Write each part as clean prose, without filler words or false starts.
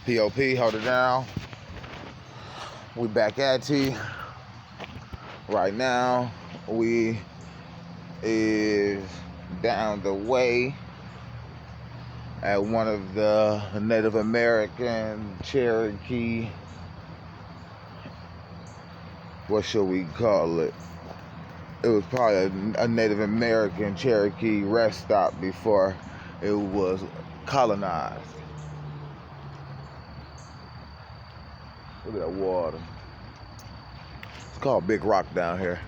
P.O.P, hold it down. We back at you. Right now, we is down the way at one of the Native American Cherokee, what should we call it? It was probably a Native American Cherokee rest stop before it was colonized. Look at that water. It's called Big Rock down here.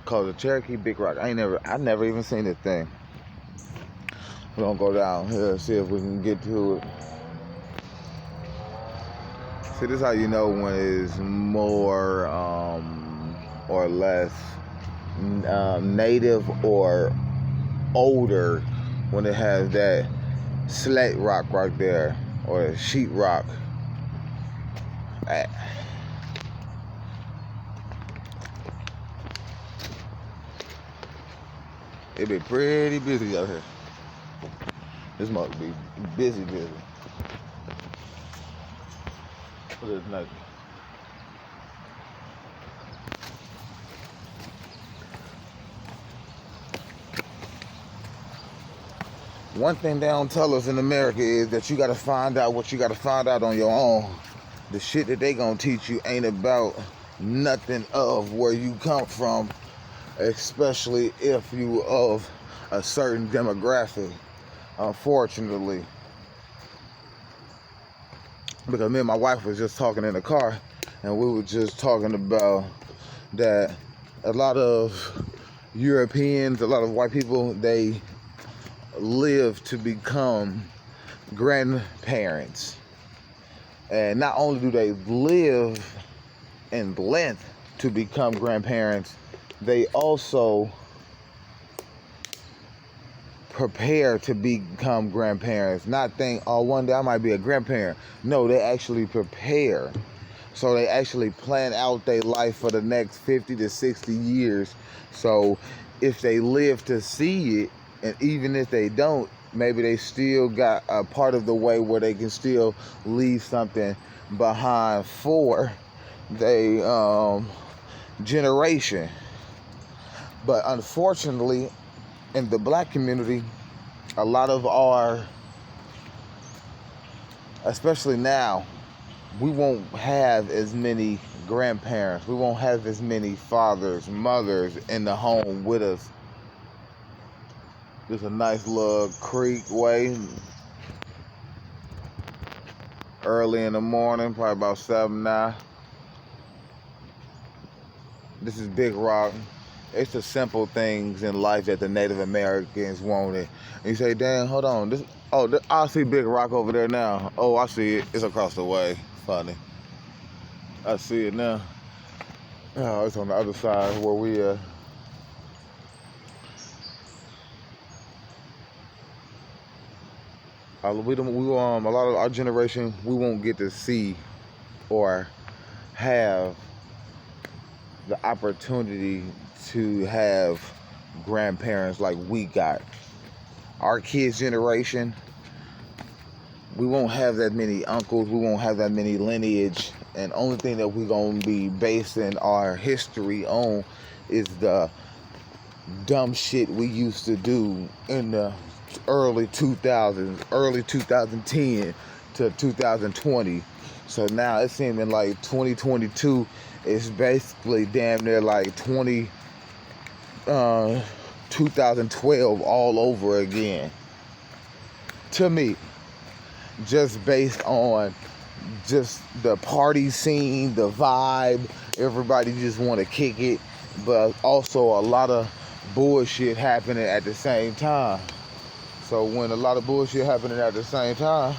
Called the Cherokee Big Rock. I never even seen this thing. We're gonna go down here and see if we can get to it. See, this is how you know when it's more or less native or older, when it has that slate rock right there or sheet rock. It be pretty busy out here. This must be busy. Look at this nugget. One thing they don't tell us in America is that you gotta find out what you gotta find out on your own. The shit that they gonna teach you ain't about nothing of where you come from, especially if you of a certain demographic, unfortunately. Because me and my wife was just talking in the car, and we were just talking about that a lot of Europeans, a lot of white people, they live to become grandparents. And not only do they live in length to become grandparents, they also prepare to become grandparents. Not think, oh, one day I might be a grandparent. No, they actually prepare. So they actually plan out their life for the next 50 to 60 years. So if they live to see it, and even if they don't, maybe they still got a part of the way where they can still leave something behind for their generation. But unfortunately, in the black community, a lot of our, especially now, we won't have as many grandparents. We won't have as many fathers, mothers in the home with us. Just a nice little creek way. Early in the morning, probably about 7 now. This is Big Rock. It's the simple things in life that the Native Americans wanted. And you say, damn, hold on. I see Big Rock over there now. Oh, I see it. It's across the way. Funny. I see it now. Oh, it's on the other side where we are. A lot of our generation, we won't get to see or have the opportunity to have grandparents like we got. Our kids' generation, we won't have that many uncles, we won't have that many lineage, and only thing that we're gonna be basing our history on is the dumb shit we used to do in the early 2000s, early 2010 to 2020. So now it's seeming like 2022 is basically damn near like 2012 all over again. To me, just based on just the party scene, the vibe, everybody just want to kick it, but also a lot of bullshit happening at the same time. So when a lot of bullshit happening at the same time,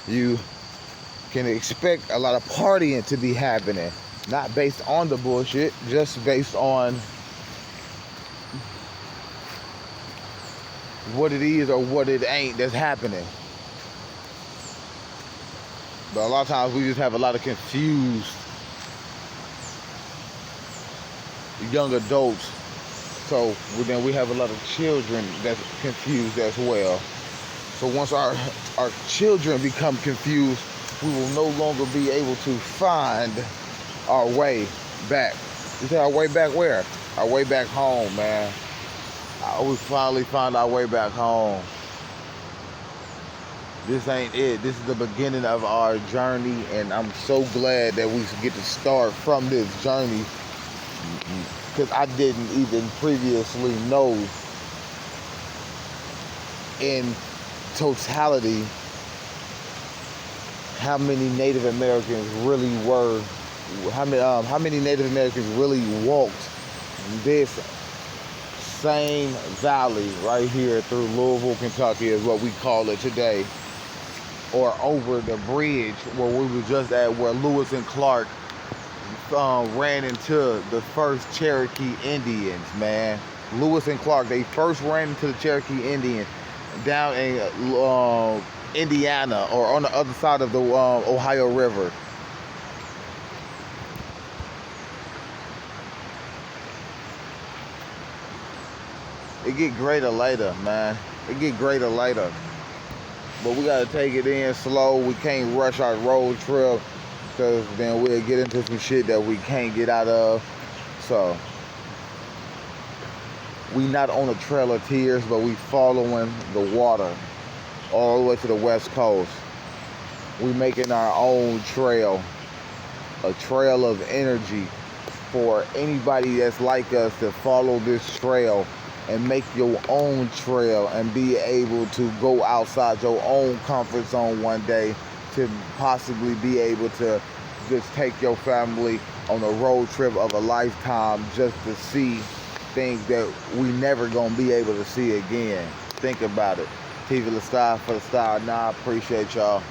you can expect a lot of partying to be happening. Not based on the bullshit, just based on what it is or what it ain't that's happening. But a lot of times we just have a lot of confused young adults. So then we have a lot of children that's confused as well. So once our children become confused, we will no longer be able to find our way back. You say our way back where? Our way back home, man. We finally found our way back home. This ain't it. This is the beginning of our journey, and I'm so glad that we get to start from this journey, because I didn't even previously know in totality how many Native Americans really were, how many Native Americans really walked this same valley right here through Louisville, Kentucky is what we call it today, or over the bridge where we were just at, where Lewis and Clark ran into the first Cherokee Indians, man. Lewis and Clark, they first ran into the Cherokee Indians down in Indiana, or on the other side of the Ohio River. It get greater later, man. It get greater later. But we gotta take it in slow. We can't rush our road trip, because then we'll get into some shit that we can't get out of. So we not on a trail of tears, but we following the water all the way to the West Coast. We making our own trail, a trail of energy for anybody that's like us to follow this trail and make your own trail and be able to go outside your own comfort zone one day, to possibly be able to just take your family on a road trip of a lifetime, just to see things that we never gonna be able to see again. Think about it. TV the style for the style. Nah, I appreciate y'all.